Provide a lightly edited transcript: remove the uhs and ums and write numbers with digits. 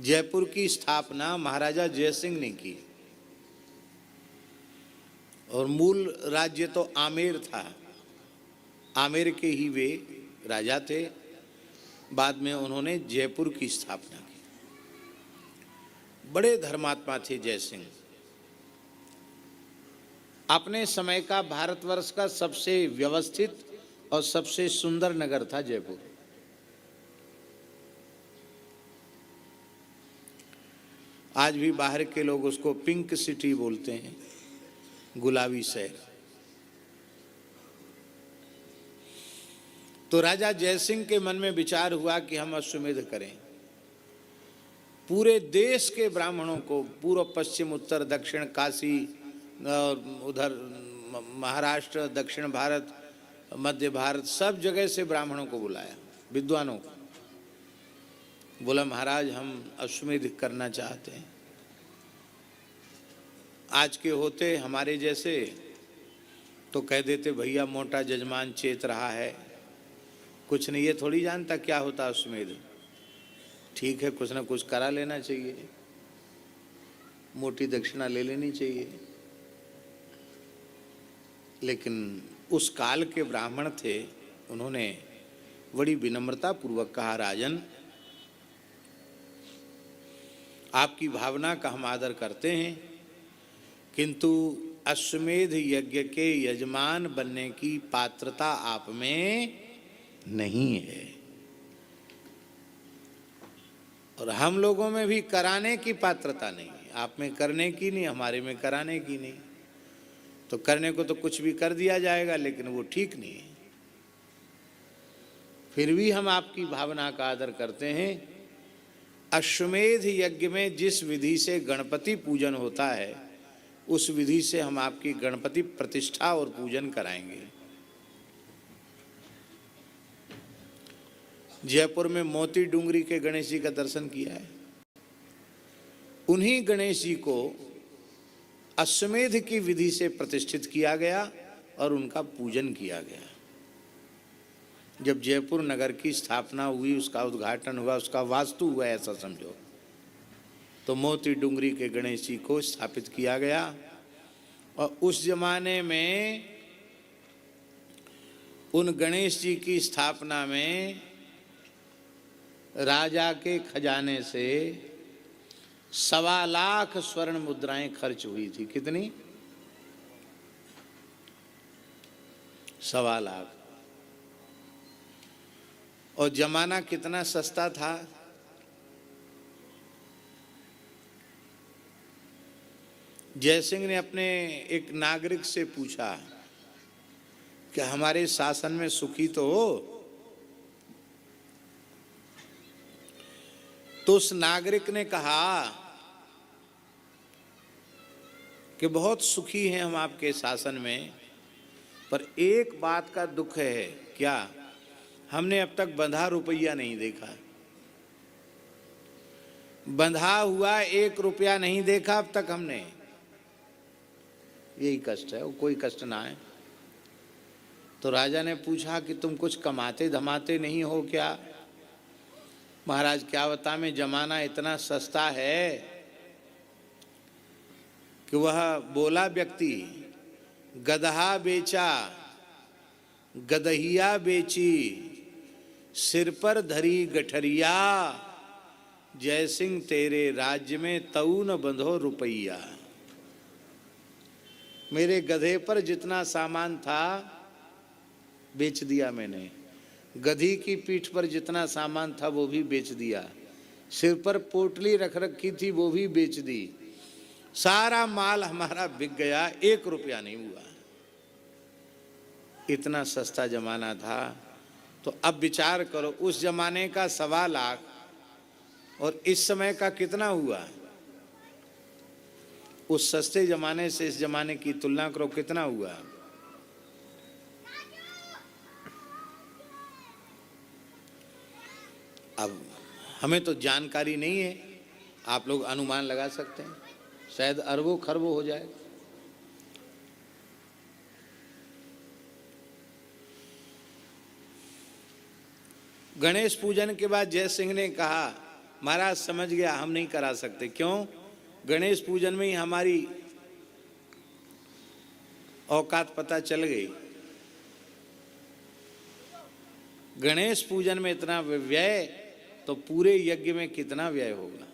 जयपुर की स्थापना महाराजा जयसिंह ने की और मूल राज्य तो आमेर था। आमेर के ही वे राजा थे। बाद में उन्होंने जयपुर की स्थापना की। बड़े धर्मात्मा थे जयसिंह। अपने समय का भारतवर्ष का सबसे व्यवस्थित और सबसे सुंदर नगर था जयपुर। आज भी बाहर के लोग उसको पिंक सिटी बोलते हैं, गुलाबी शहर। तो राजा जयसिंह के मन में विचार हुआ कि हम अश्वमेध करें। पूरे देश के ब्राह्मणों को, पूर्व पश्चिम उत्तर दक्षिण, काशी और उधर महाराष्ट्र, दक्षिण भारत, मध्य भारत, सब जगह से ब्राह्मणों को बुलाया, विद्वानों को। बोला महाराज हम अश्वमेध करना चाहते हैं। आज के होते हमारे जैसे तो कह देते भैया मोटा जजमान चेत रहा है, कुछ नहीं, ये थोड़ी जानता क्या होता अश्वमेध। ठीक है, कुछ ना कुछ करा लेना चाहिए, मोटी दक्षिणा ले लेनी चाहिए। लेकिन उस काल के ब्राह्मण थे, उन्होंने बड़ी विनम्रता पूर्वक कहा राजन आपकी भावना का हम आदर करते हैं, किंतु अश्वमेध यज्ञ के यजमान बनने की पात्रता आप में नहीं है और हम लोगों में भी कराने की पात्रता नहीं है। आप में करने की नहीं, हमारे में कराने की नहीं। तो करने को तो कुछ भी कर दिया जाएगा, लेकिन वो ठीक नहीं है। फिर भी हम आपकी भावना का आदर करते हैं। अश्वमेध यज्ञ में जिस विधि से गणपति पूजन होता है, उस विधि से हम आपकी गणपति प्रतिष्ठा और पूजन कराएंगे। जयपुर में मोती डूंगरी के गणेश जी का दर्शन किया है। उन्हीं गणेश जी को अश्वमेध की विधि से प्रतिष्ठित किया गया और उनका पूजन किया गया। जब जयपुर नगर की स्थापना हुई, उसका उद्घाटन हुआ, उसका वास्तु हुआ, ऐसा समझो, तो मोती डूंगरी के गणेश जी को स्थापित किया गया। और उस जमाने में उन गणेश जी की स्थापना में राजा के खजाने से 1.25 लाख स्वर्ण मुद्राएं खर्च हुई थी। कितनी? 1.25 लाख। और जमाना कितना सस्ता था। जयसिंह ने अपने एक नागरिक से पूछा कि हमारे शासन में सुखी तो हो। तो उस नागरिक ने कहा कि बहुत सुखी हैं हम आपके शासन में, पर एक बात का दुख है। क्या? हमने अब तक बंधा रुपया नहीं देखा। बंधा हुआ 1 रुपया नहीं देखा अब तक हमने। यही कष्ट है, वो कोई कष्ट ना है। तो राजा ने पूछा कि तुम कुछ कमाते धमाते नहीं हो क्या? महाराज क्या बता, में जमाना इतना सस्ता है कि वह बोला व्यक्ति गदहा बेचा, गदहिया बेची, सिर पर धरी गठरिया, जयसिंह तेरे राज्य में तऊ न बंधो रुपया। मेरे गधे पर जितना सामान था बेच दिया मैंने, गधी की पीठ पर जितना सामान था वो भी बेच दिया, सिर पर पोटली रख रखी थी वो भी बेच दी। सारा माल हमारा बिक गया, 1 रुपया नहीं हुआ। इतना सस्ता जमाना था। तो अब विचार करो, उस जमाने का 1.25 लाख और इस समय का कितना हुआ। उस सस्ते जमाने से इस जमाने की तुलना करो, कितना हुआ। अब हमें तो जानकारी नहीं है, आप लोग अनुमान लगा सकते हैं, शायद अरबों खरबों हो जाए। गणेश पूजन के बाद जयसिंह ने कहा महाराज समझ गया हम नहीं करा सकते। क्यों? गणेश पूजन में ही हमारी औकात पता चल गई। गणेश पूजन में इतना व्यय तो पूरे यज्ञ में कितना व्यय होगा।